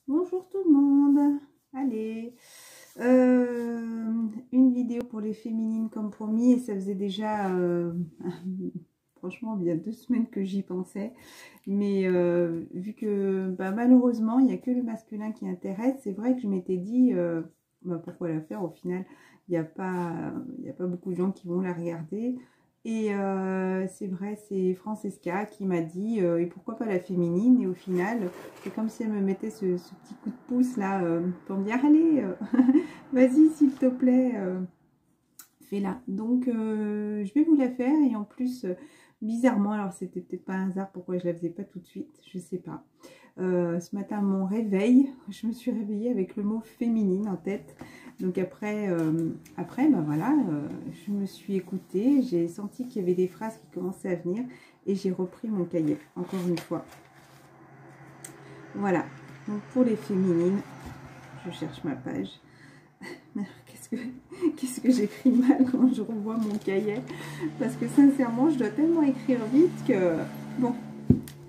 Bonjour tout le monde. Allez, une vidéo pour les féminines comme promis, et ça faisait déjà franchement bien 2 semaines que j'y pensais, mais vu que malheureusement il n'y a que le masculin qui intéresse, c'est vrai que je m'étais dit pourquoi la faire au final. Il n'y a pas beaucoup de gens qui vont la regarder. Et c'est vrai, c'est Francesca qui m'a dit et pourquoi pas la féminine. Et au final, c'est comme si elle me mettait ce petit coup de pouce là pour me dire allez, vas-y s'il te plaît, fais-la. Donc je vais vous la faire. Et en plus, bizarrement, alors c'était peut-être pas un hasard pourquoi je la faisais pas tout de suite, je sais pas. Ce matin, à mon réveil, je me suis réveillée avec le mot féminine en tête. Donc après, voilà, je me suis écoutée, j'ai senti qu'il y avait des phrases qui commençaient à venir et j'ai repris mon cahier, encore une fois. Voilà, donc pour les féminines, je cherche ma page. Qu'est-ce que j'écris mal quand je revois mon cahier? Parce que sincèrement, je dois tellement écrire vite que, bon,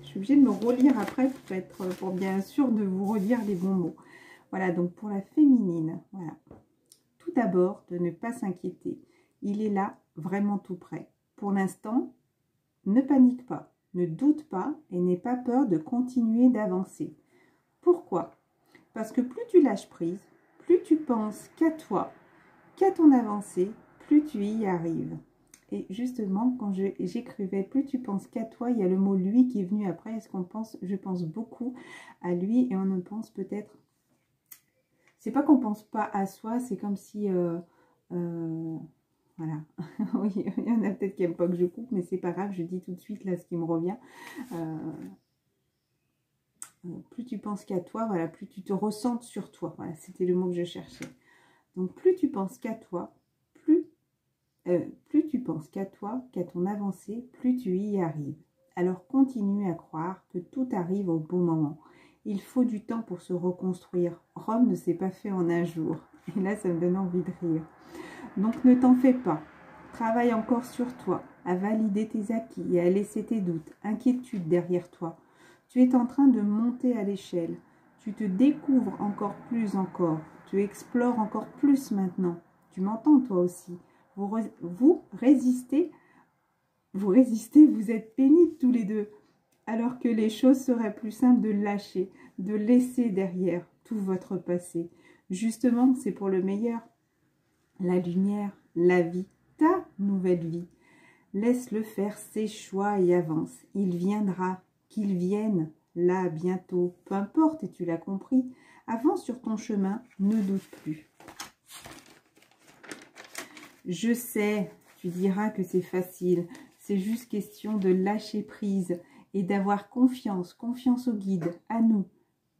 je suis obligée de me relire après pour bien sûr de vous redire les bons mots. Voilà, donc pour la féminine, voilà. Tout d'abord, de ne pas s'inquiéter. Il est là, vraiment tout près. Pour l'instant, ne panique pas, ne doute pas et n'aie pas peur de continuer d'avancer. Pourquoi? Parce que plus tu lâches prise, plus tu penses qu'à toi, qu'à ton avancée, plus tu y arrives. Et justement, quand j'écrivais plus tu penses qu'à toi, il y a le mot lui qui est venu après. Est-ce qu'on pense? Je pense beaucoup à lui et on ne pense peut-être. C'est pas qu'on pense pas à soi, c'est comme si voilà. Oui, il y en a peut-être qui n'aiment pas que je coupe, mais c'est pas grave, je dis tout de suite là ce qui me revient. Plus tu penses qu'à toi, voilà, plus tu te ressentes sur toi. Voilà, c'était le mot que je cherchais. Donc plus tu penses qu'à toi, plus tu penses qu'à toi, qu'à ton avancée, plus tu y arrives. Alors continue à croire que tout arrive au bon moment. Il faut du temps pour se reconstruire. Rome ne s'est pas fait en un jour. Et là, ça me donne envie de rire. Donc ne t'en fais pas. Travaille encore sur toi, à valider tes acquis et à laisser tes doutes, inquiétudes derrière toi. Tu es en train de monter à l'échelle. Tu te découvres encore plus encore. Tu explores encore plus maintenant. Tu m'entends toi aussi. Vous résistez, vous êtes pénibles tous les deux. Alors que les choses seraient plus simples de lâcher, de laisser derrière tout votre passé. Justement, c'est pour le meilleur. La lumière, la vie, ta nouvelle vie. Laisse-le faire ses choix et avance. Il viendra, qu'il vienne, là, bientôt. Peu importe, et tu l'as compris. Avance sur ton chemin, ne doute plus. Je sais, tu diras que c'est facile. C'est juste question de lâcher prise et d'avoir confiance au guide, à nous.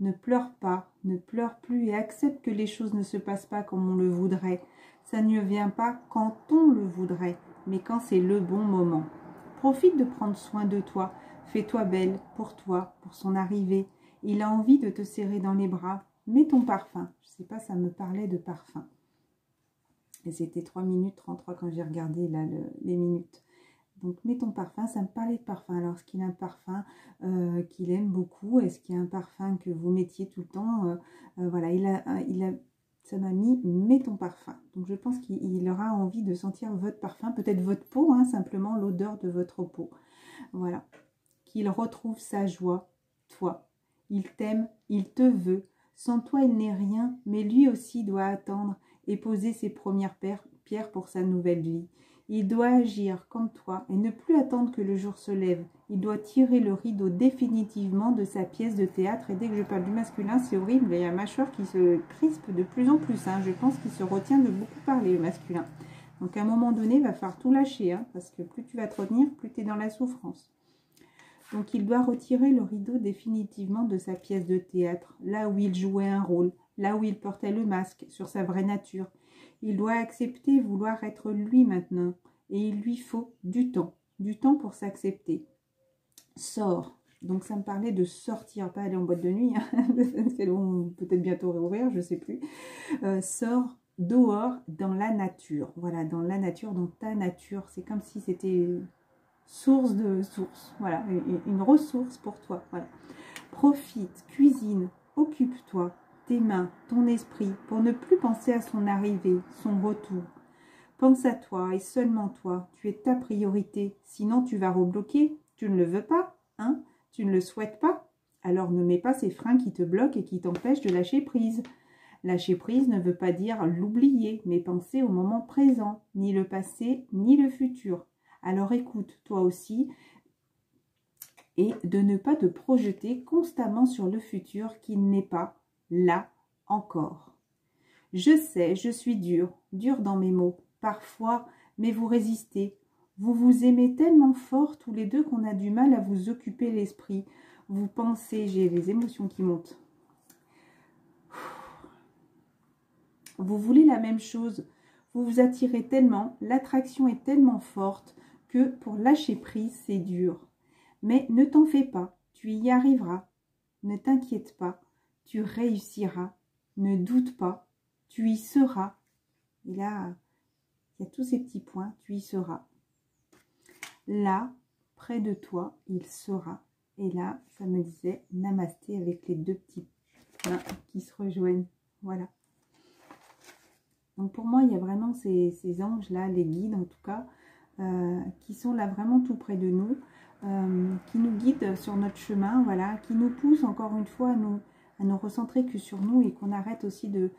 Ne pleure pas, ne pleure plus et accepte que les choses ne se passent pas comme on le voudrait. Ça ne vient pas quand on le voudrait, mais quand c'est le bon moment. Profite de prendre soin de toi. Fais-toi belle pour toi, pour son arrivée. Il a envie de te serrer dans les bras. Mets ton parfum. Je sais pas, ça me parlait de parfum. Et c'était 3 minutes 33 quand j'ai regardé là les minutes. Donc mets ton parfum, ça me parlait de parfum. Alors est-ce qu'il a un parfum qu'il aime beaucoup? Est-ce qu'il y a un parfum que vous mettiez tout le temps? Voilà, ça m'a mis mets ton parfum. Donc je pense qu'il aura envie de sentir votre parfum, peut-être votre peau, hein, simplement l'odeur de votre peau. Voilà. Qu'il retrouve sa joie, toi. Il t'aime, il te veut. Sans toi, il n'est rien, mais lui aussi doit attendre et poser ses premières pierres pour sa nouvelle vie. Il doit agir comme toi et ne plus attendre que le jour se lève. Il doit tirer le rideau définitivement de sa pièce de théâtre. Et dès que je parle du masculin, c'est horrible. Il y a la mâchoire qui se crispe de plus en plus. Hein. Je pense qu'il se retient de beaucoup parler, le masculin. Donc à un moment donné, il va falloir tout lâcher. Hein, parce que plus tu vas te retenir, plus tu es dans la souffrance. Donc il doit retirer le rideau définitivement de sa pièce de théâtre, là où il jouait un rôle, là où il portait le masque sur sa vraie nature. Il doit accepter vouloir être lui maintenant, et il lui faut du temps pour s'accepter. Sors. Donc ça me parlait de sortir, pas aller en boîte de nuit, hein, parce qu'elles vont peut-être bientôt réouvrir, je ne sais plus. Sors dehors dans la nature, voilà, dans la nature, dans ta nature. C'est comme si c'était source, voilà, une ressource pour toi, voilà. Profite, cuisine, Occupe-toi, tes mains, ton esprit, pour ne plus penser à son arrivée, son retour. Pense à toi et seulement toi. Tu es ta priorité. Sinon, tu vas rebloquer. Tu ne le veux pas, hein? Tu ne le souhaites pas? Alors ne mets pas ces freins qui te bloquent et qui t'empêchent de lâcher prise. Lâcher prise ne veut pas dire l'oublier, mais penser au moment présent, ni le passé, ni le futur. Alors écoute, toi aussi, et de ne pas te projeter constamment sur le futur qui n'est pas là encore. Je sais, je suis dure dans mes mots, parfois, mais vous résistez. Vous vous aimez tellement fort tous les deux qu'on a du mal à vous occuper l'esprit. Vous pensez, j'ai les émotions qui montent. Vous voulez la même chose, vous vous attirez tellement, l'attraction est tellement forte que pour lâcher prise, c'est dur. Mais ne t'en fais pas, tu y arriveras. Ne t'inquiète pas, tu réussiras. Ne doute pas, tu y seras. Et là, il y a tous ces petits points, tu y seras. Là, près de toi, il sera. Et là, ça me disait namasté avec les deux petits points qui se rejoignent. Voilà. Donc pour moi, il y a vraiment ces anges-là, les guides en tout cas, qui sont là vraiment tout près de nous, qui nous guident sur notre chemin, voilà, qui nous poussent encore une fois à nous recentrer que sur nous et qu'on arrête aussi de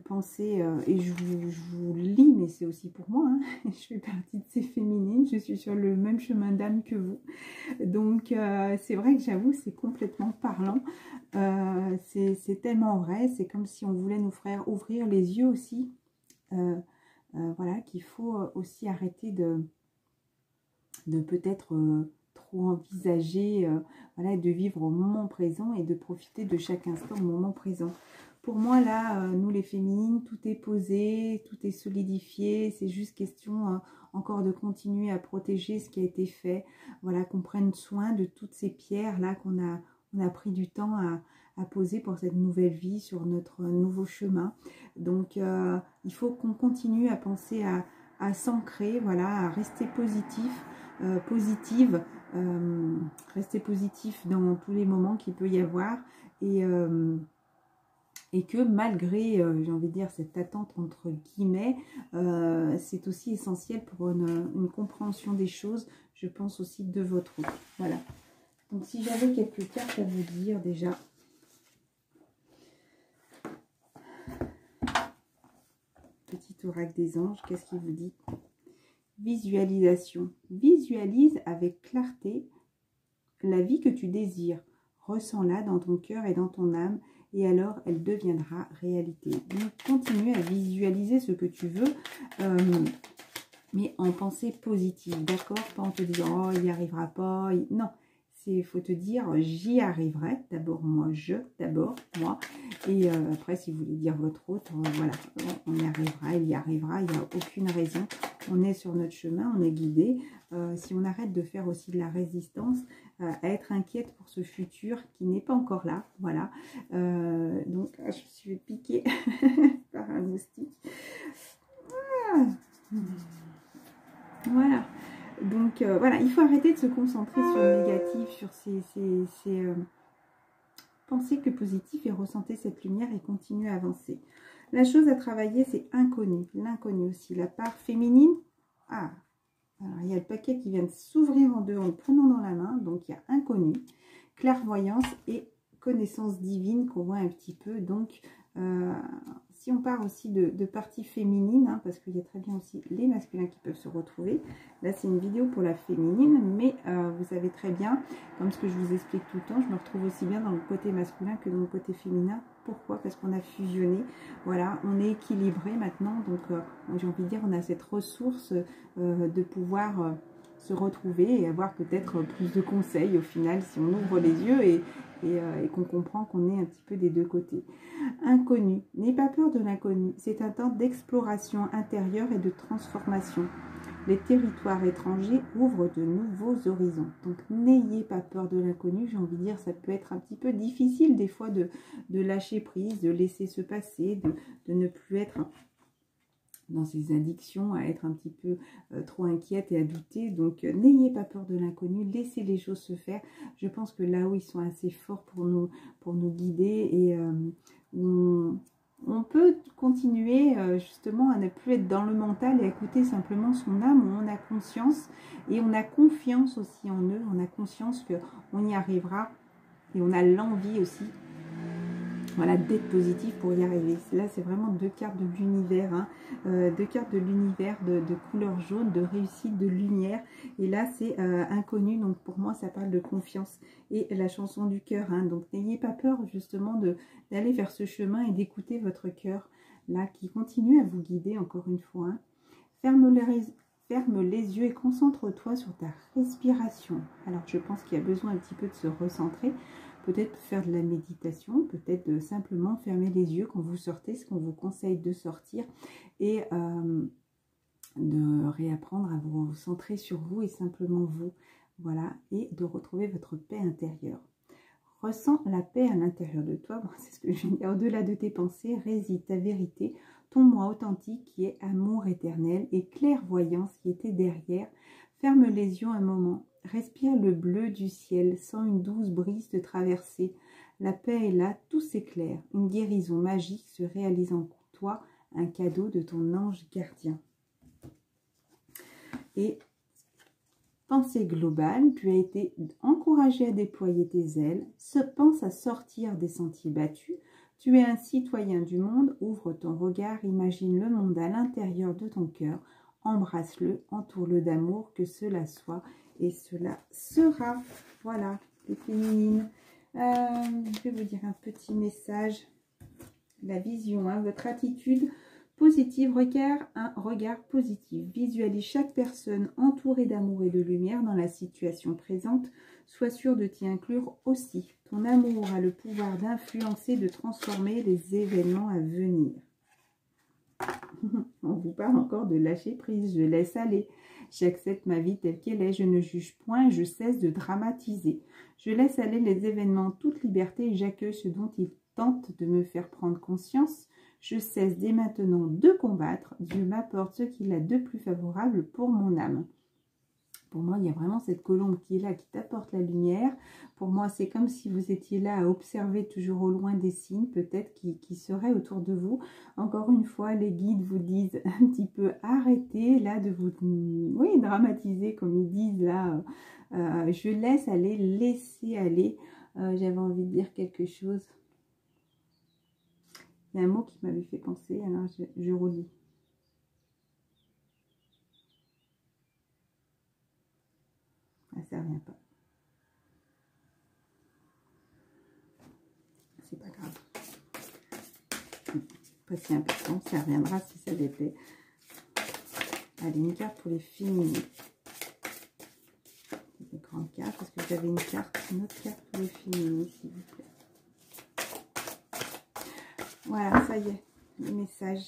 penser, et je vous le lis, mais c'est aussi pour moi, hein, je fais partie de ces féminines, je suis sur le même chemin d'âme que vous. Donc c'est vrai que j'avoue, c'est complètement parlant, c'est tellement vrai, c'est comme si on voulait nous faire ouvrir les yeux aussi. Voilà, qu'il faut aussi arrêter de peut-être trop envisager, voilà, de vivre au moment présent et de profiter de chaque instant au moment présent. Pour moi, là, nous les féminines, tout est posé, tout est solidifié, c'est juste question encore de continuer à protéger ce qui a été fait, voilà, qu'on prenne soin de toutes ces pierres-là qu'on a pris du temps à poser pour cette nouvelle vie, sur notre nouveau chemin. Donc, il faut qu'on continue à penser à s'ancrer, voilà, à rester positif, positive, rester positif dans tous les moments qu'il peut y avoir, et que malgré, j'ai envie de dire, cette attente entre guillemets, c'est aussi essentiel pour une compréhension des choses, je pense aussi de votre autre. Voilà. Donc si j'avais quelques cartes à vous dire déjà. Petit oracle des anges, qu'est-ce qu'il vous dit? Visualisation. Visualise avec clarté la vie que tu désires. Ressens-la dans ton cœur et dans ton âme, et alors elle deviendra réalité. Donc continue à visualiser ce que tu veux, mais en pensée positive, d'accord? Pas en te disant, oh, il n'y arrivera pas. Non, il faut te dire, j'y arriverai. D'abord moi, d'abord moi. Et après, si vous voulez dire votre autre, voilà, on y arrivera, il y arrivera, il n'y a aucune raison. On est sur notre chemin, on est guidé. Si on arrête de faire aussi de la résistance, à être inquiète pour ce futur qui n'est pas encore là, voilà. Donc, je me suis piquée par un moustique. Ah. Voilà. Donc, voilà, il faut arrêter de se concentrer sur le négatif, sur ces pensez que positif et ressentez cette lumière et continuez à avancer. La chose à travailler, c'est inconnu. L'inconnu aussi. La part féminine. Ah, alors il y a le paquet qui vient de s'ouvrir en deux en le prenant dans la main. Donc il y a inconnu, clairvoyance et connaissance divine qu'on voit un petit peu. Donc si on part aussi de partie féminine, hein, parce qu'il y a très bien aussi les masculins qui peuvent se retrouver. Là, c'est une vidéo pour la féminine, mais vous savez très bien, comme ce que je vous explique tout le temps, je me retrouve aussi bien dans le côté masculin que dans le côté féminin. Pourquoi? Parce qu'on a fusionné, voilà, on est équilibré maintenant, donc j'ai envie de dire, on a cette ressource de pouvoir se retrouver et avoir peut-être plus de conseils au final, si on ouvre les yeux et qu'on comprend qu'on est un petit peu des deux côtés. Inconnu, n'aie pas peur de l'inconnu, c'est un temps d'exploration intérieure et de transformation. Les territoires étrangers ouvrent de nouveaux horizons. Donc n'ayez pas peur de l'inconnu, j'ai envie de dire, ça peut être un petit peu difficile des fois de lâcher prise, de laisser se passer, de ne plus être dans ses addictions, à être un petit peu trop inquiète et à douter. Donc, n'ayez pas peur de l'inconnu, laissez les choses se faire. Je pense que là où ils sont assez forts pour nous guider et on peut continuer justement à ne plus être dans le mental et à écouter simplement son âme, où on a conscience et on a confiance aussi en eux, on a conscience qu'on y arrivera et on a l'envie aussi. Voilà, d'être positif pour y arriver. Là, c'est vraiment deux cartes de l'univers, hein, deux cartes de l'univers de couleur jaune, de réussite, de lumière. Et là, c'est inconnu. Donc, pour moi, ça parle de confiance. Et la chanson du cœur. Hein, donc, n'ayez pas peur, justement, d'aller vers ce chemin et d'écouter votre cœur, là, qui continue à vous guider, encore une fois. Hein. Ferme les yeux et concentre-toi sur ta respiration. Alors, je pense qu'il y a besoin un petit peu de se recentrer. Peut-être faire de la méditation, peut-être de simplement fermer les yeux quand vous sortez, ce qu'on vous conseille de sortir, et de réapprendre à vous centrer sur vous et simplement vous, voilà, et de retrouver votre paix intérieure. Ressens la paix à l'intérieur de toi, bon, c'est ce que je viens de dire, au-delà de tes pensées, réside ta vérité, ton moi authentique qui est amour éternel et clairvoyance qui était derrière. Ferme les yeux un moment. Respire le bleu du ciel, sens une douce brise te traverser. La paix est là, tout s'éclaire. Une guérison magique se réalise en toi, un cadeau de ton ange gardien. Et pensée globale, tu as été encouragé à déployer tes ailes. Pense à sortir des sentiers battus. Tu es un citoyen du monde. Ouvre ton regard, imagine le monde à l'intérieur de ton cœur. Embrasse-le, entoure-le d'amour, que cela soit. Et cela sera. Voilà, les féminines. Je vais vous dire un petit message. La vision, hein, votre attitude positive requiert un regard positif. Visualise chaque personne entourée d'amour et de lumière dans la situation présente. Sois sûr de t'y inclure aussi. Ton amour a le pouvoir d'influencer, de transformer les événements à venir. On vous parle encore de lâcher prise. Je laisse aller. J'accepte ma vie telle qu'elle est. Je ne juge point. Je cesse de dramatiser. Je laisse aller les événements toute liberté et j'accueille ce dont ils tentent de me faire prendre conscience. Je cesse dès maintenant de combattre. Dieu m'apporte ce qu'il a de plus favorable pour mon âme. Pour moi, il y a vraiment cette colombe qui est là, qui t'apporte la lumière. Pour moi, c'est comme si vous étiez là à observer toujours au loin des signes, peut-être, qui seraient autour de vous. Encore une fois, les guides vous disent un petit peu arrêtez là de vous dramatiser, comme ils disent là. Je laisse aller, laissez aller. J'avais envie de dire quelque chose. Il y a un mot qui m'avait fait penser, alors je relis. Ça ne revient pas. C'est pas grave. Pas si important, ça reviendra si ça déplaît. Allez, une carte pour les féminines. Des grandes cartes, parce que j'avais une autre carte pour les féminines, s'il vous plaît. Voilà, ça y est, le message.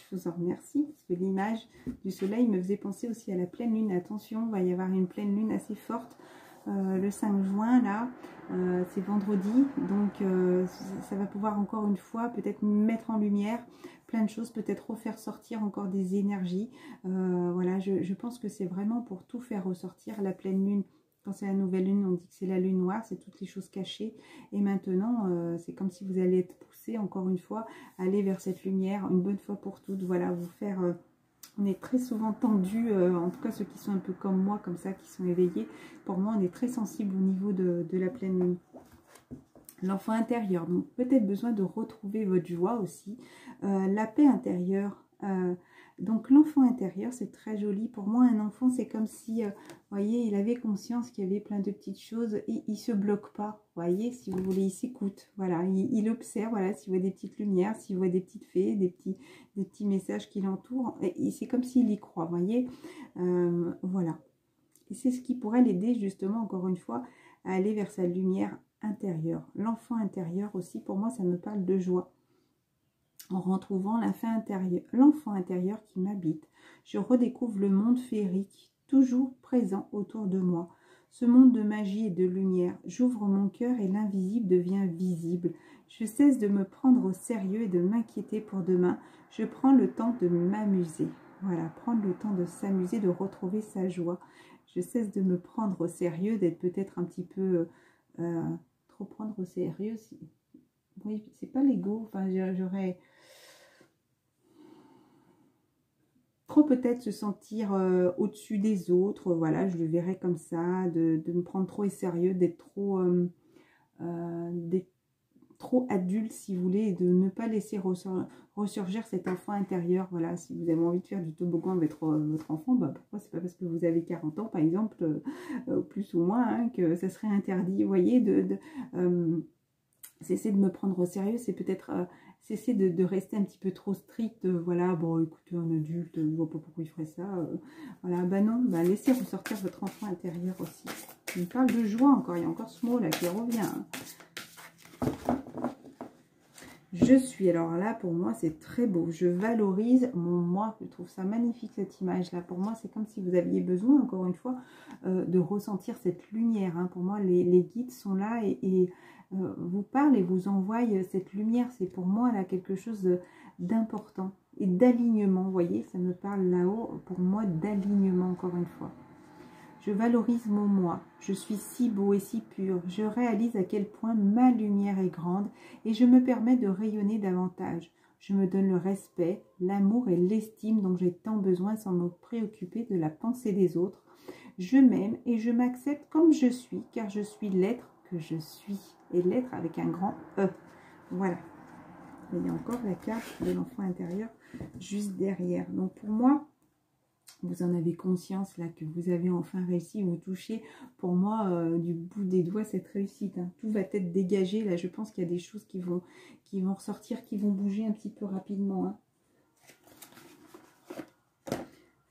Je vous en remercie, parce que l'image du soleil me faisait penser aussi à la pleine lune. Attention, il va y avoir une pleine lune assez forte le 5 juin, là. C'est vendredi, donc ça va pouvoir encore une fois peut-être mettre en lumière plein de choses, peut-être refaire sortir encore des énergies. Voilà, je pense que c'est vraiment pour tout faire ressortir. La pleine lune, quand c'est la nouvelle lune, on dit que c'est la lune noire, c'est toutes les choses cachées. Et maintenant, c'est comme si vous allez être poussé, encore une fois, à aller vers cette lumière, une bonne fois pour toutes. Voilà, vous faire... on est très souvent tendu, en tout cas ceux qui sont un peu comme moi, comme ça, qui sont éveillés. Pour moi, on est très sensible au niveau de la pleine lune. L'enfant intérieur, donc peut-être besoin de retrouver votre joie aussi. La paix intérieure. Donc l'enfant intérieur, c'est très joli. Pour moi, un enfant, c'est comme si, vous voyez, il avait conscience qu'il y avait plein de petites choses et il ne se bloque pas. Vous voyez, si vous voulez, il s'écoute. Voilà, il observe, voilà, s'il voit des petites lumières, s'il voit des petites fées, des petits messages qui l'entourent. Et c'est comme s'il y croit, vous voyez. Voilà. Et c'est ce qui pourrait l'aider, justement, encore une fois, à aller vers sa lumière intérieure. L'enfant intérieur aussi, pour moi, ça me parle de joie. En retrouvant l'enfant intérieur qui m'habite, je redécouvre le monde féerique, toujours présent autour de moi. Ce monde de magie et de lumière, j'ouvre mon cœur et l'invisible devient visible. Je cesse de me prendre au sérieux et de m'inquiéter pour demain. Je prends le temps de m'amuser. Voilà, prendre le temps de s'amuser, de retrouver sa joie. Je cesse de me prendre au sérieux, d'être peut-être un petit peu trop prendre au sérieux. Oui, c'est pas l'ego. Enfin, j'aurais trop peut-être se sentir au-dessus des autres. Voilà, je le verrais comme ça, de me prendre trop au sérieux, d'être trop adulte, si vous voulez, et de ne pas laisser ressurgir cet enfant intérieur. Voilà, si vous avez envie de faire du toboggan avec votre enfant, bah, pourquoi c'est pas parce que vous avez 40 ans, par exemple, plus ou moins, hein, que ça serait interdit. Vous voyez, cesser de me prendre au sérieux, c'est peut-être cesser de rester un petit peu trop strict. Voilà, bon, écoutez, un adulte, je ne vois pas pourquoi il ferait ça. Voilà, bah non, bah laissez ressortir votre enfant intérieur aussi. On parle de joie encore, il y a encore ce mot là qui revient. Hein. Je suis, alors là, pour moi, c'est très beau. Je valorise mon moi. Je trouve ça magnifique, cette image-là. Pour moi, c'est comme si vous aviez besoin, encore une fois, de ressentir cette lumière. Hein. Pour moi, les guides sont là et vous parlent et vous envoient cette lumière. C'est pour moi, là, quelque chose d'important et d'alignement. Vous voyez, ça me parle là-haut, pour moi, d'alignement, encore une fois. Je valorise mon moi, je suis si beau et si pur, je réalise à quel point ma lumière est grande et je me permets de rayonner davantage. Je me donne le respect, l'amour et l'estime dont j'ai tant besoin sans me préoccuper de la pensée des autres. Je m'aime et je m'accepte comme je suis, car je suis l'être que je suis. Et l'être avec un grand E. Voilà. Et il y a encore la carte de l'enfant intérieur juste derrière. Donc pour moi, vous en avez conscience là que vous avez enfin réussi, vous touchez pour moi du bout des doigts cette réussite. Hein. Tout va être dégagé. Là, je pense qu'il y a des choses qui vont ressortir, qui vont bouger un petit peu rapidement. Hein.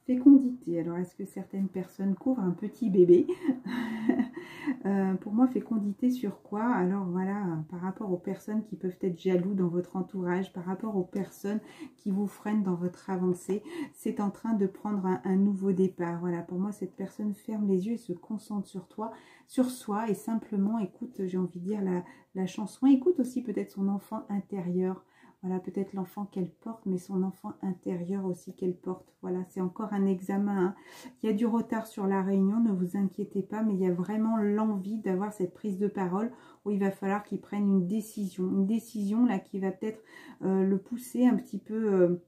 Fécondité. Alors, est-ce que certaines personnes couvrent un petit bébé? Pour moi, fécondité sur quoi? Alors voilà, par rapport aux personnes qui peuvent être jaloux dans votre entourage, par rapport aux personnes qui vous freinent dans votre avancée, c'est en train de prendre un nouveau départ. Voilà, pour moi, cette personne ferme les yeux et se concentre sur soi et simplement écoute, j'ai envie de dire la chanson, écoute aussi peut-être son enfant intérieur. Voilà, peut-être l'enfant qu'elle porte, mais son enfant intérieur aussi qu'elle porte. Voilà, c'est encore un examen. Hein. Il y a du retard sur la réunion, ne vous inquiétez pas, mais il y a vraiment l'envie d'avoir cette prise de parole où il va falloir qu'il prenne une décision. Une décision là qui va peut-être le pousser un petit peu,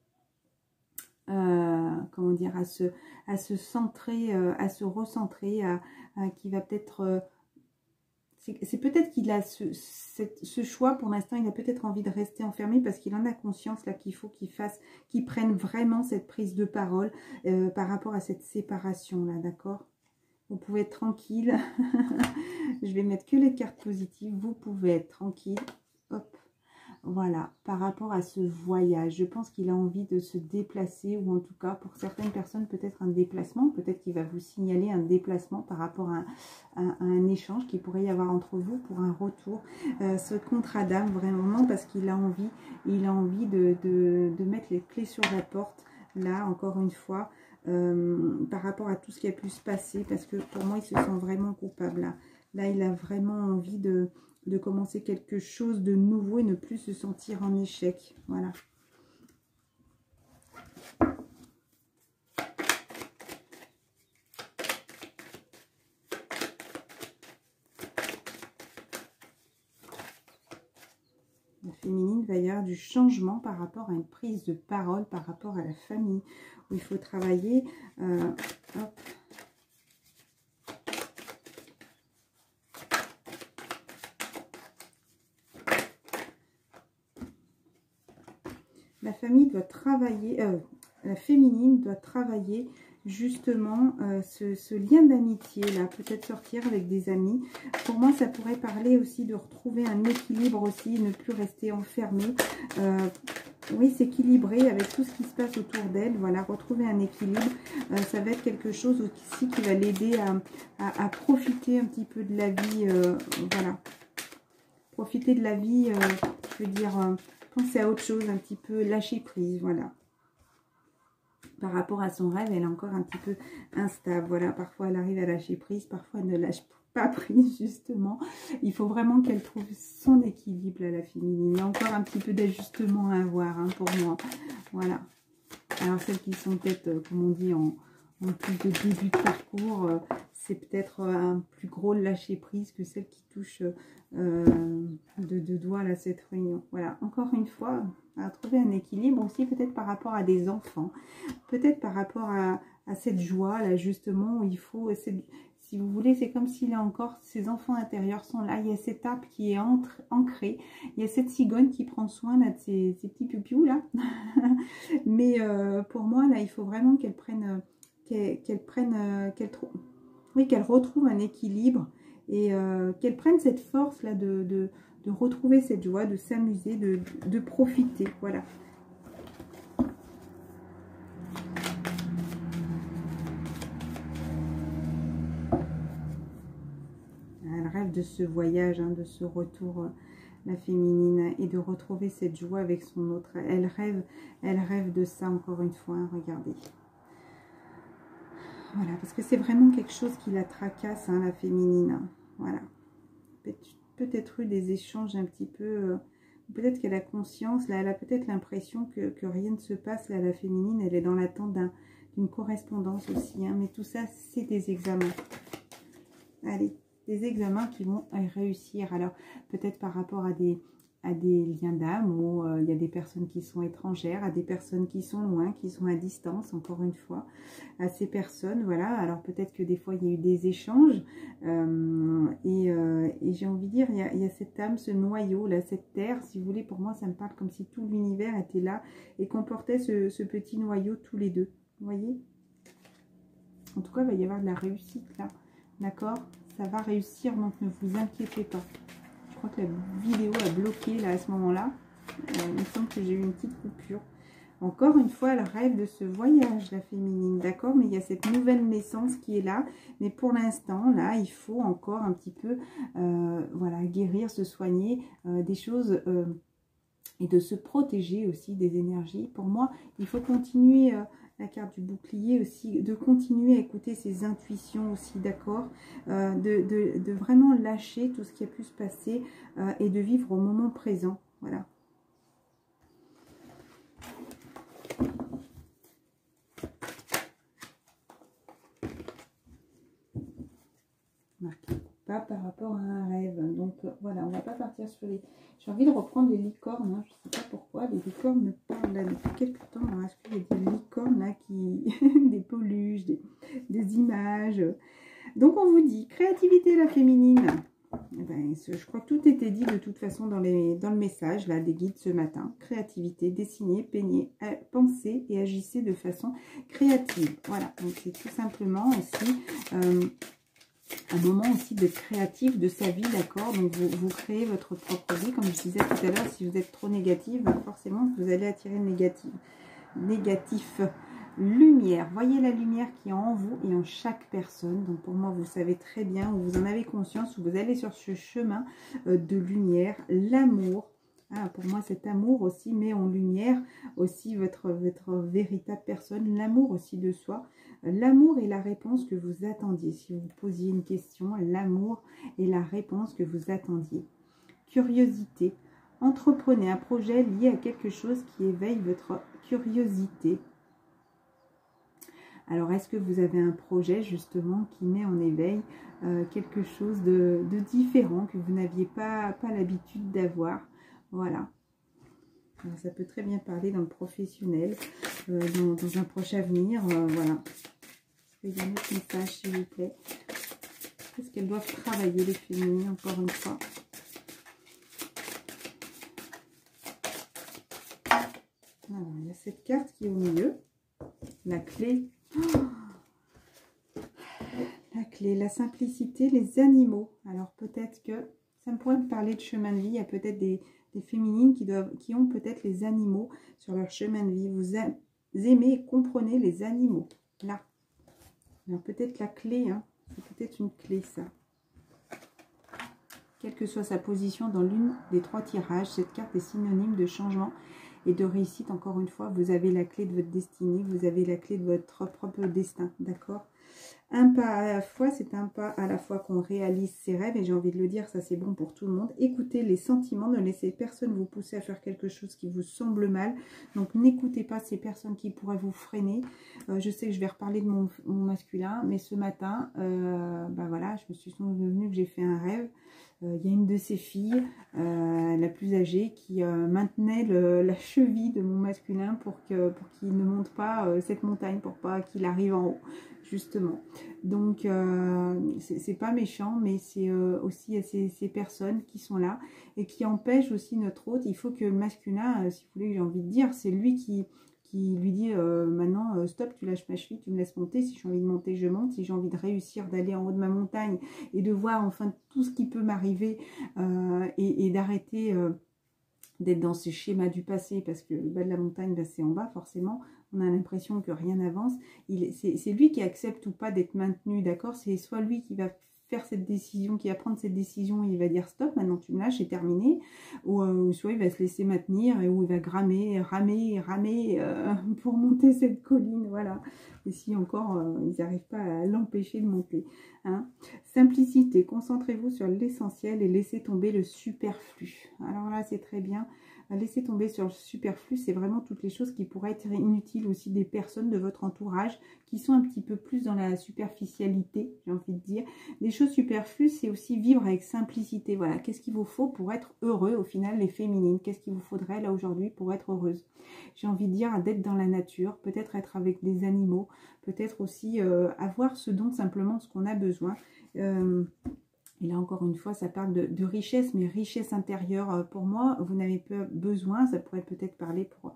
comment dire, à se centrer, à se recentrer, qui va peut-être... c'est peut-être qu'il a ce choix pour l'instant, il a peut-être envie de rester enfermé parce qu'il en a conscience là qu'il faut qu'il prenne vraiment cette prise de parole par rapport à cette séparation là, d'accord? Vous pouvez être tranquille. Je vais mettre que les cartes positives. Vous pouvez être tranquille. Hop. Voilà, par rapport à ce voyage, je pense qu'il a envie de se déplacer, ou en tout cas pour certaines personnes peut-être un déplacement, peut-être qu'il va vous signaler un déplacement par rapport à un échange qu'il pourrait y avoir entre vous pour un retour, ce contrat d'âme vraiment parce qu'il a envie, de mettre les clés sur la porte, là encore une fois, par rapport à tout ce qui a pu se passer, parce que pour moi il se sent vraiment coupable là il a vraiment envie de commencer quelque chose de nouveau et ne plus se sentir en échec. Voilà. La féminine va y avoir du changement par rapport à une prise de parole, par rapport à la famille, où il faut travailler. Hop. La famille doit travailler, la féminine doit travailler justement ce lien d'amitié là, peut-être sortir avec des amis. Pour moi, ça pourrait parler aussi de retrouver un équilibre aussi, ne plus rester enfermé. Oui, s'équilibrer avec tout ce qui se passe autour d'elle. Voilà, retrouver un équilibre. Ça va être quelque chose aussi qui va l'aider à profiter un petit peu de la vie. Voilà, profiter de la vie, je veux dire... penser à autre chose, un petit peu lâcher prise, voilà. Par rapport à son rêve, elle est encore un petit peu instable. Voilà, parfois elle arrive à lâcher prise, parfois elle ne lâche pas prise justement. Il faut vraiment qu'elle trouve son équilibre, là, la féminine. Il y a encore un petit peu d'ajustement à avoir, hein, pour moi. Voilà. Alors celles qui sont peut-être, comme on dit, en plus de début de parcours, c'est peut-être un plus gros lâcher prise que celle qui touche de doigts là, cette réunion. Voilà, encore une fois, à trouver un équilibre aussi, peut-être par rapport à des enfants, peut-être par rapport à cette joie là justement où il faut, si vous voulez, c'est comme si là encore ces enfants intérieurs sont là, il y a cet arbre qui est ancré, il y a cette cigogne qui prend soin là de ces petits piou là. Mais pour moi là, il faut vraiment qu'elle prenne qu'elle retrouve un équilibre et qu'elle prenne cette force là de retrouver cette joie, de s'amuser, de profiter. Voilà. Elle rêve de ce voyage, hein, de ce retour, la féminine, et de retrouver cette joie avec son autre. Elle rêve de ça encore une fois, hein, regardez. Voilà, parce que c'est vraiment quelque chose qui la tracasse, hein, la féminine. Voilà. Peut-être eu des échanges un petit peu... peut-être qu'elle a conscience, là, elle a peut-être l'impression que rien ne se passe. Là, la féminine, elle est dans l'attente d'une correspondance aussi. Hein, mais tout ça, c'est des examens. Allez, des examens qui vont réussir. Alors, peut-être par rapport à des liens d'âme, où il y a des personnes qui sont étrangères, à des personnes qui sont loin, qui sont à distance, encore une fois, à ces personnes, voilà. Alors peut-être que des fois il y a eu des échanges, et j'ai envie de dire, il y a cette âme, ce noyau, là, cette terre, si vous voulez, pour moi ça me parle comme si tout l'univers était là, et qu'on portait ce petit noyau tous les deux, vous voyez. En tout cas, il va y avoir de la réussite là, d'accord? Ça va réussir, donc ne vous inquiétez pas. Je crois que la vidéo a bloqué là à ce moment-là. Il me semble que j'ai eu une petite coupure. Encore une fois, elle rêve de ce voyage, la féminine, d'accord? Mais il y a cette nouvelle naissance qui est là. Mais pour l'instant, là, il faut encore un petit peu, voilà, guérir, se soigner des choses et de se protéger aussi des énergies. Pour moi, il faut continuer... la carte du bouclier aussi, de continuer à écouter ses intuitions aussi, d'accord, de vraiment lâcher tout ce qui a pu se passer et de vivre au moment présent, voilà. Marquez pas par rapport à un rêve, donc voilà, on va pas partir sur les... J'ai envie de reprendre les licornes, hein. Je sais pas pourquoi, les licornes me parlent là depuis quelques temps. Est-ce qu'il y a des licornes là qui... des peluches, des images. Donc on vous dit, créativité la féminine. Eh ben, je crois que tout était dit de toute façon dans le message là des guides ce matin. Créativité, dessinez, peignez, pensez et agissez de façon créative. Voilà, donc c'est tout simplement aussi... un moment aussi d'être créatif de sa vie, d'accord? Donc vous créez votre propre vie, comme je disais tout à l'heure. Si vous êtes trop négative, forcément vous allez attirer le négatif. Lumière, voyez la lumière qui est en vous et en chaque personne. Donc pour moi, vous savez très bien, ou vous en avez conscience, ou vous allez sur ce chemin de lumière. L'amour, ah, pour moi cet amour aussi met en lumière aussi votre véritable personne, l'amour aussi de soi. L'amour est la réponse que vous attendiez. Si vous posiez une question, l'amour est la réponse que vous attendiez. Curiosité. Entreprenez un projet lié à quelque chose qui éveille votre curiosité. Alors, est-ce que vous avez un projet justement qui met en éveil quelque chose de différent que vous n'aviez pas l'habitude d'avoir? Voilà. Alors, ça peut très bien parler dans le professionnel, dans un proche avenir, voilà. Il y a un autre message, s'il vous plaît. Qu'est-ce qu'elles doivent travailler, les féminines, encore une fois? Alors, il y a cette carte qui est au milieu. La clé. Oh, la clé, la simplicité, les animaux. Alors, peut-être que ça me pourrait me parler de chemin de vie. Il y a peut-être des féminines qui ont peut-être les animaux sur leur chemin de vie. Vous aimez et comprenez les animaux. Là. Alors peut-être la clé, hein, c'est peut-être une clé ça. Quelle que soit sa position dans l'une des trois tirages, cette carte est synonyme de changement et de réussite. Encore une fois, vous avez la clé de votre destinée, vous avez la clé de votre propre destin, d'accord? Un pas à la fois, c'est un pas à la fois qu'on réalise ses rêves. Et j'ai envie de le dire, ça c'est bon pour tout le monde. Écoutez les sentiments, ne laissez personne vous pousser à faire quelque chose qui vous semble mal. Donc n'écoutez pas ces personnes qui pourraient vous freiner. Je sais que je vais reparler de mon masculin, mais ce matin, bah voilà, je me suis souvenue que j'ai fait un rêve. Il y a une de ses filles, la plus âgée, qui maintenait la cheville de mon masculin pour qu'il ne monte pas cette montagne, pour pas qu'il arrive en haut, justement. Donc, c'est pas méchant, mais c'est aussi ces personnes qui sont là et qui empêchent aussi notre hôte. Il faut que le masculin, si vous voulez, j'ai envie de dire, c'est lui qui lui dit maintenant stop, tu lâches ma cheville, tu me laisses monter, si j'ai envie de monter je monte, si j'ai envie de réussir d'aller en haut de ma montagne et de voir enfin tout ce qui peut m'arriver et d'arrêter d'être dans ce schéma du passé, parce que le bas de la montagne, bah, c'est en bas forcément, on a l'impression que rien n'avance. C'est lui qui accepte ou pas d'être maintenu, d'accord? C'est soit lui qui va faire cette décision, qui va prendre cette décision, il va dire stop, maintenant tu me lâches, c'est terminé, ou soit il va se laisser maintenir, et où il va ramer pour monter cette colline, voilà. Et si encore ils n'arrivent pas à l'empêcher de monter, hein. Simplicité, concentrez-vous sur l'essentiel et laissez tomber le superflu. Alors là c'est très bien. Laissez tomber sur le superflu, c'est vraiment toutes les choses qui pourraient être inutiles aussi, des personnes de votre entourage qui sont un petit peu plus dans la superficialité, j'ai envie de dire. Les choses superflues, c'est aussi vivre avec simplicité. Voilà, qu'est-ce qu'il vous faut pour être heureux au final, les féminines? Qu'est-ce qu'il vous faudrait là aujourd'hui pour être heureuse? J'ai envie de dire d'être dans la nature, peut-être être avec des animaux, peut-être aussi avoir ce dont simplement ce qu'on a besoin. Et là, encore une fois, ça parle de richesse, mais richesse intérieure. Pour moi, vous n'avez pas besoin, ça pourrait peut-être parler pour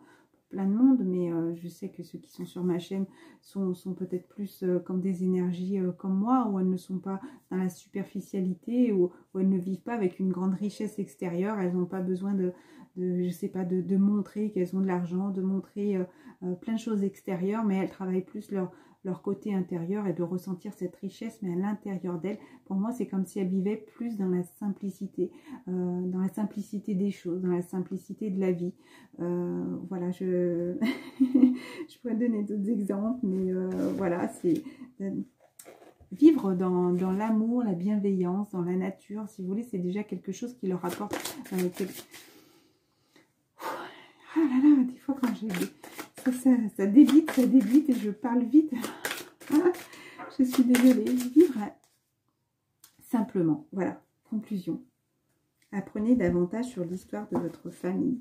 plein de monde, mais je sais que ceux qui sont sur ma chaîne sont peut-être plus comme des énergies comme moi, où elles ne sont pas dans la superficialité, où elles ne vivent pas avec une grande richesse extérieure. Elles n'ont pas besoin je sais pas, de montrer qu'elles ont de l'argent, de montrer plein de choses extérieures, mais elles travaillent plus leur côté intérieur et de ressentir cette richesse, mais à l'intérieur d'elles. Pour moi, c'est comme si elles vivaient plus dans la simplicité des choses, dans la simplicité de la vie. Voilà, je pourrais donner d'autres exemples, mais voilà, c'est vivre dans l'amour, la bienveillance, dans la nature, si vous voulez, c'est déjà quelque chose qui leur apporte Ah là là, des fois quand j'ai ça débite et je parle vite. Je suis désolée. Vivre simplement. Voilà, conclusion. Apprenez davantage sur l'histoire de votre famille.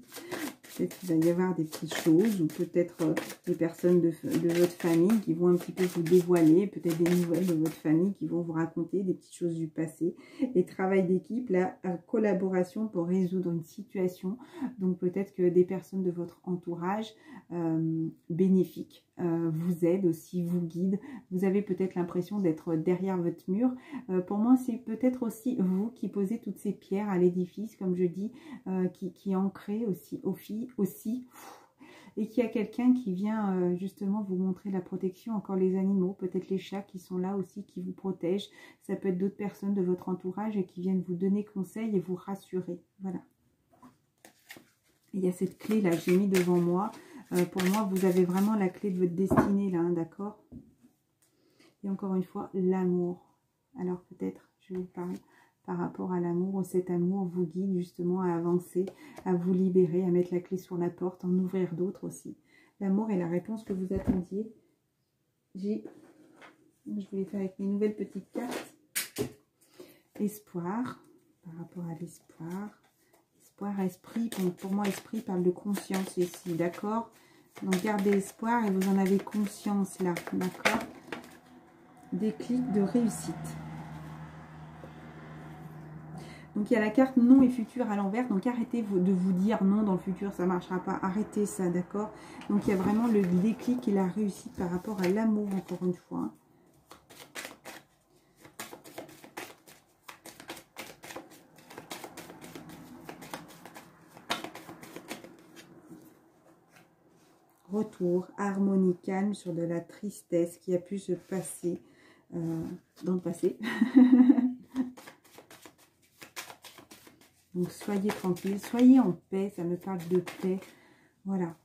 Peut-être qu'il va y avoir des petites choses ou peut-être des personnes de votre famille qui vont un petit peu vous dévoiler, peut-être des nouvelles de votre famille qui vont vous raconter des petites choses du passé. Et travail d'équipe, la collaboration pour résoudre une situation. Donc peut-être que des personnes de votre entourage bénéfiques vous aident aussi, vous guident. Vous avez peut-être l'impression d'être derrière votre mur. Pour moi, c'est peut-être aussi vous qui posez toutes ces pierres à l'édifice, comme je dis, qui ancrez aussi, et qu'il y a quelqu'un qui vient justement vous montrer la protection, encore les animaux, peut-être les chats qui sont là aussi, qui vous protègent. Ça peut être d'autres personnes de votre entourage et qui viennent vous donner conseil et vous rassurer. Voilà. Il y a cette clé là, j'ai mis devant moi. Pour moi, vous avez vraiment la clé de votre destinée là, hein, d'accord? Et encore une fois, l'amour. Alors peut-être, je vous parle par rapport à l'amour, cet amour vous guide justement à avancer, à vous libérer, à mettre la clé sur la porte, en ouvrir d'autres aussi. L'amour est la réponse que vous attendiez. Je vais faire avec mes nouvelles petites cartes. Espoir, par rapport à l'espoir. Espoir, esprit, donc pour moi, esprit parle de conscience ici, d'accord? Donc gardez espoir et vous en avez conscience là, d'accord? Déclic de réussite. Donc, il y a la carte non et futur à l'envers. Donc, arrêtez de vous dire non dans le futur, ça ne marchera pas. Arrêtez ça, d'accord? Donc, il y a vraiment le déclic et la réussite par rapport à l'amour, encore une fois. Retour, harmonie, calme sur de la tristesse qui a pu se passer dans le passé. Donc, soyez tranquille, soyez en paix. Ça me parle de paix. Voilà.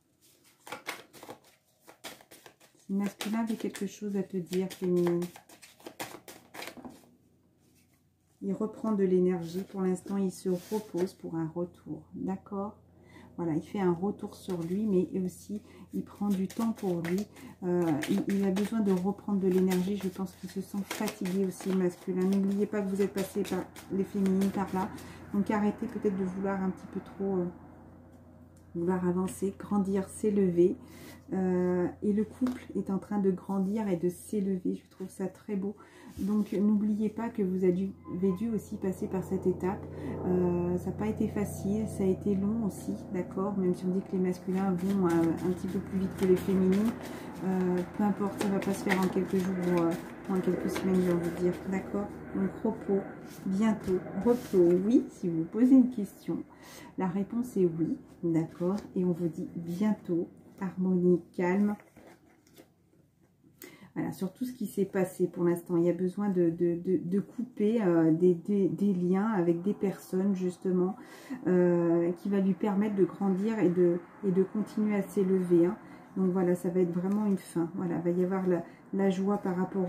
Si le masculin avait quelque chose à te dire, féminine. Il reprend de l'énergie. Pour l'instant, il se repose pour un retour. D'accord? Voilà, il fait un retour sur lui, mais aussi, il prend du temps pour lui. Il a besoin de reprendre de l'énergie. Je pense qu'il se sent fatigué aussi, masculin. N'oubliez pas que vous êtes passé par les féminines par là. Donc, arrêtez peut-être de vouloir un petit peu trop... vouloir avancer, grandir, s'élever. Et le couple est en train de grandir et de s'élever. Je trouve ça très beau. Donc, n'oubliez pas que vous avez dû aussi passer par cette étape. Ça n'a pas été facile, ça a été long aussi, d'accord? Même si on dit que les masculins vont un petit peu plus vite que les féminines. Peu importe, ça ne va pas se faire en quelques jours ou en quelques semaines, j'ai envie de dire, d'accord? Donc, repos, bientôt. Repos, oui, si vous posez une question. La réponse est oui, d'accord? Et on vous dit bientôt, harmonie, calme. Voilà, sur tout ce qui s'est passé pour l'instant, il y a besoin de couper des liens avec des personnes, justement, qui va lui permettre de grandir et de continuer à s'élever. Hein. Donc voilà, ça va être vraiment une fin. Voilà, il va y avoir la joie par rapport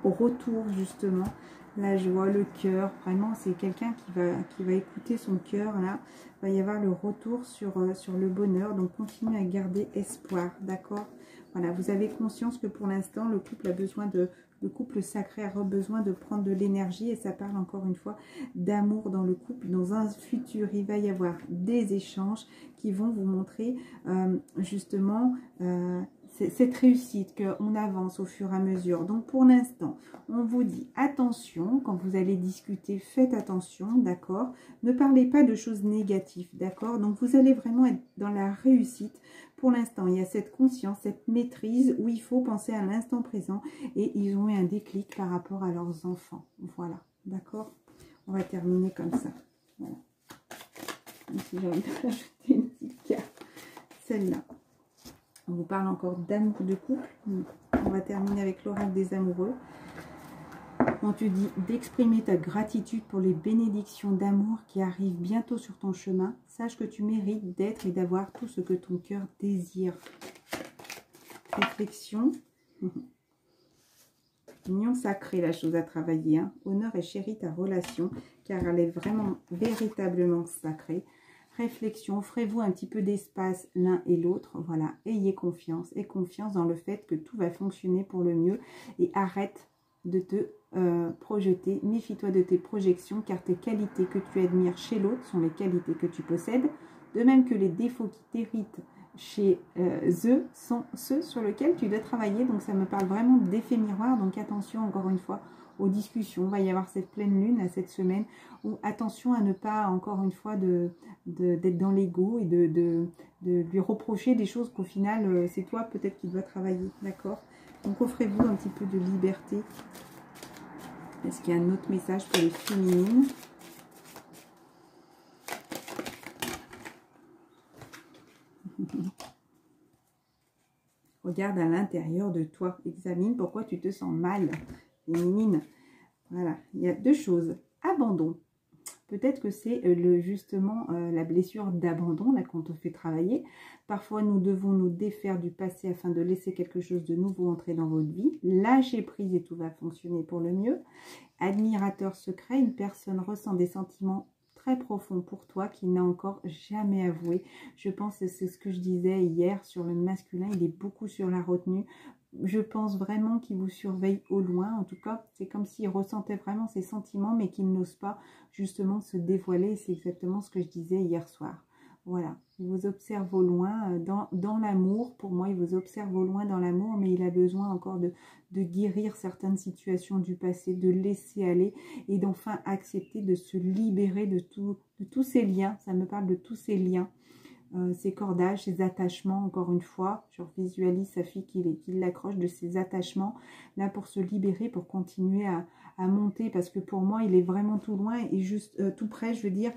au retour, justement. La joie, le cœur, vraiment, c'est quelqu'un qui va écouter son cœur, là. Il va y avoir le retour sur le bonheur. Donc, continuez à garder espoir, d'accord? Voilà, vous avez conscience que pour l'instant, le couple a besoin le couple sacré a besoin de prendre de l'énergie et ça parle encore une fois d'amour dans le couple. Dans un futur, il va y avoir des échanges qui vont vous montrer justement cette réussite, qu'on avance au fur et à mesure. Donc pour l'instant, on vous dit attention, quand vous allez discuter, faites attention, d'accord? Ne parlez pas de choses négatives, d'accord? Donc vous allez vraiment être dans la réussite. Pour l'instant, il y a cette conscience, cette maîtrise où il faut penser à l'instant présent et ils ont eu un déclic par rapport à leurs enfants. Voilà, d'accord? On va terminer comme ça. Voilà. Ici, j'ai envie de rajouter une petite carte. Celle-là. On vous parle encore d'amour de couple. On va terminer avec l'oracle des amoureux. On te dit d'exprimer ta gratitude pour les bénédictions d'amour qui arrivent bientôt sur ton chemin. Sache que tu mérites d'être et d'avoir tout ce que ton cœur désire. Réflexion. Union sacrée, la chose à travailler. Hein. Honneur et chéris ta relation, car elle est vraiment, véritablement sacrée. Réflexion, offrez-vous un petit peu d'espace l'un et l'autre. Voilà, ayez confiance. Et confiance dans le fait que tout va fonctionner pour le mieux. Et arrête de te projeter. Méfie-toi de tes projections, car tes qualités que tu admires chez l'autre sont les qualités que tu possèdes. De même que les défauts qui t'irritent chez eux sont ceux sur lesquels tu dois travailler. Donc ça me parle vraiment d'effet miroir. Donc attention encore une fois aux discussions. Il va y avoir cette pleine lune à cette semaine. Ou attention à ne pas encore une fois d'être dans l'ego et de lui reprocher des choses qu'au final c'est toi peut-être qui dois travailler. D'accord? Donc offrez-vous un petit peu de liberté. Est-ce qu'il y a un autre message pour les féminines? Regarde à l'intérieur de toi. Examine pourquoi tu te sens mal, féminine. Voilà, il y a deux choses. Abandon. Peut-être que c'est justement la blessure d'abandon là qu'on te fait travailler. Parfois, nous devons nous défaire du passé afin de laisser quelque chose de nouveau entrer dans votre vie. Lâcher prise et tout va fonctionner pour le mieux. Admirateur secret, une personne ressent des sentiments très profonds pour toi qu'il n'a encore jamais avoué. Je pense que c'est ce que je disais hier sur le masculin. Il est beaucoup sur la retenue. Je pense vraiment qu'il vous surveille au loin. En tout cas, c'est comme s'il ressentait vraiment ses sentiments, mais qu'il n'ose pas justement se dévoiler. C'est exactement ce que je disais hier soir. Voilà, il vous observe au loin dans l'amour. Pour moi, il vous observe au loin dans l'amour, mais il a besoin encore de guérir certaines situations du passé, de laisser aller et d'enfin accepter de se libérer de tous ces liens. Ça me parle de tous ces liens. Ses cordages, ses attachements, encore une fois, je visualise sa fille qui l'accroche de ses attachements, là pour se libérer, pour continuer à monter, parce que pour moi, il est vraiment tout loin et juste tout près, je veux dire,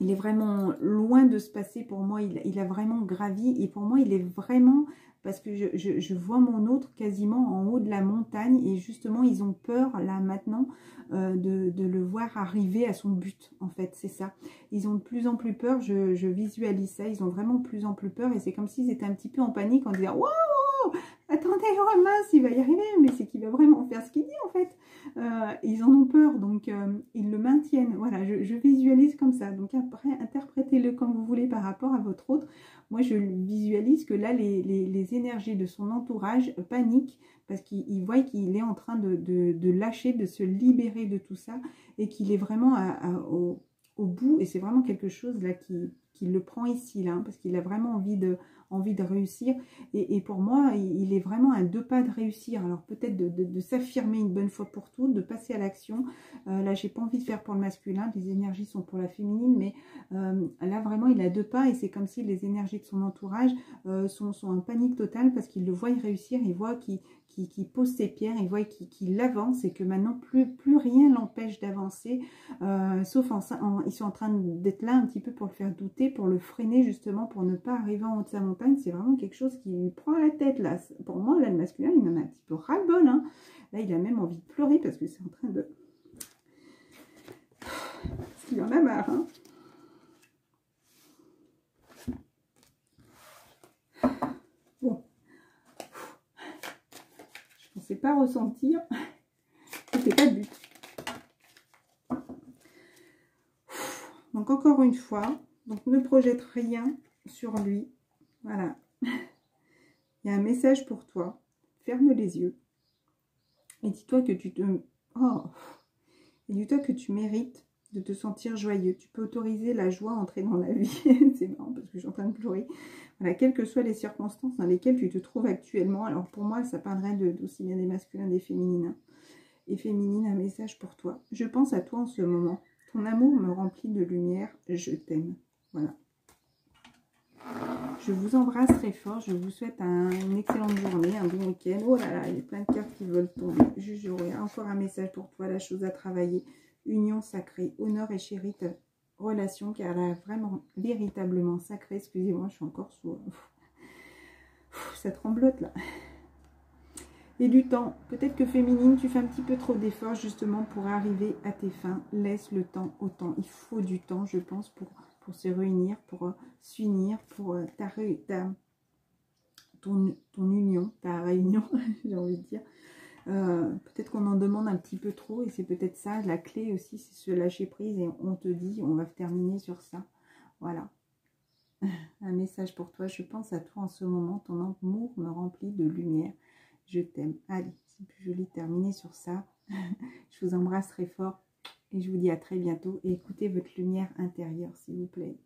il est vraiment loin de se passer, pour moi, il a vraiment gravi, et pour moi, il est vraiment, parce que je vois mon autre quasiment en haut de la montagne, et justement, ils ont peur, là, maintenant, de le voir arriver à son but, en fait, c'est ça. Ils ont de plus en plus peur, je visualise ça, ils ont vraiment de plus en plus peur, et c'est comme s'ils étaient un petit peu en panique, en disant « Waouh, attendez, oh mince, il va y arriver, mais c'est qu'il va vraiment faire ce qu'il dit en fait. Ils en ont peur, donc ils le maintiennent. Voilà, je visualise comme ça. Donc après, interprétez-le comme vous voulez par rapport à votre autre. Moi, je visualise que là, les énergies de son entourage paniquent parce qu'il voit qu'il est en train de lâcher, de se libérer de tout ça et qu'il est vraiment au bout. Et c'est vraiment quelque chose là qui le prend ici, là, hein, parce qu'il a vraiment envie de réussir. Et pour moi, il est vraiment à 2 pas de réussir. Alors peut-être de s'affirmer une bonne fois pour toutes, de passer à l'action. Là, j'ai pas envie de faire pour le masculin, les énergies sont pour la féminine, mais là, vraiment, il a 2 pas et c'est comme si les énergies de son entourage sont en panique totale parce qu'il le voit réussir, il voit qu'il pose ses pierres, il voit qu'il avance et que maintenant, plus rien l'empêche d'avancer, sauf ils sont en train d'être là un petit peu pour le faire douter, pour le freiner justement, pour ne pas arriver en haut de sa montagne. C'est vraiment quelque chose qui lui prend la tête là. Pour moi, là, le masculin, il en a un petit peu ras-le-bol, hein. Là, il a même envie de pleurer parce que c'est en train de... Parce qu'il en a marre, hein. Bon. Je ne pensais pas ressentir. C'était pas le but. Donc encore une fois, donc ne projette rien sur lui. Voilà. Il y a un message pour toi. Ferme les yeux. Et dis-toi que tu te... Oh. Et dis-toi que tu mérites de te sentir joyeux. Tu peux autoriser la joie à entrer dans la vie. C'est marrant parce que je suis en train de pleurer. Voilà, quelles que soient les circonstances dans lesquelles tu te trouves actuellement. Alors pour moi, ça parlerait d'aussi bien des masculins, des féminines. Et féminine, un message pour toi. Je pense à toi en ce moment. Ton amour me remplit de lumière. Je t'aime. Voilà. Je vous embrasse très fort. Je vous souhaite une excellente journée, un bon week-end. Oh là là, il y a plein de cartes qui veulent tomber. J'aurai encore un message pour toi. La chose à travailler. Union sacrée. Honneur et chérite relation. Car elle est vraiment, véritablement sacrée. Excusez-moi, je suis encore sous... ça tremblote là. Et du temps. Peut-être que féminine, tu fais un petit peu trop d'efforts justement pour arriver à tes fins. Laisse le temps au temps. Il faut du temps, je pense, pour se réunir, pour s'unir, pour ton union, ta réunion, j'ai envie de dire. Peut-être qu'on en demande un petit peu trop et c'est peut-être ça, la clé aussi, c'est se lâcher prise et on te dit, on va terminer sur ça. Voilà. Un message pour toi, je pense à toi en ce moment, ton amour me remplit de lumière. Je t'aime. Allez, c'est plus joli de terminer sur ça. Je vous embrasse très fort et je vous dis à très bientôt. Et écoutez votre lumière intérieure, s'il vous plaît.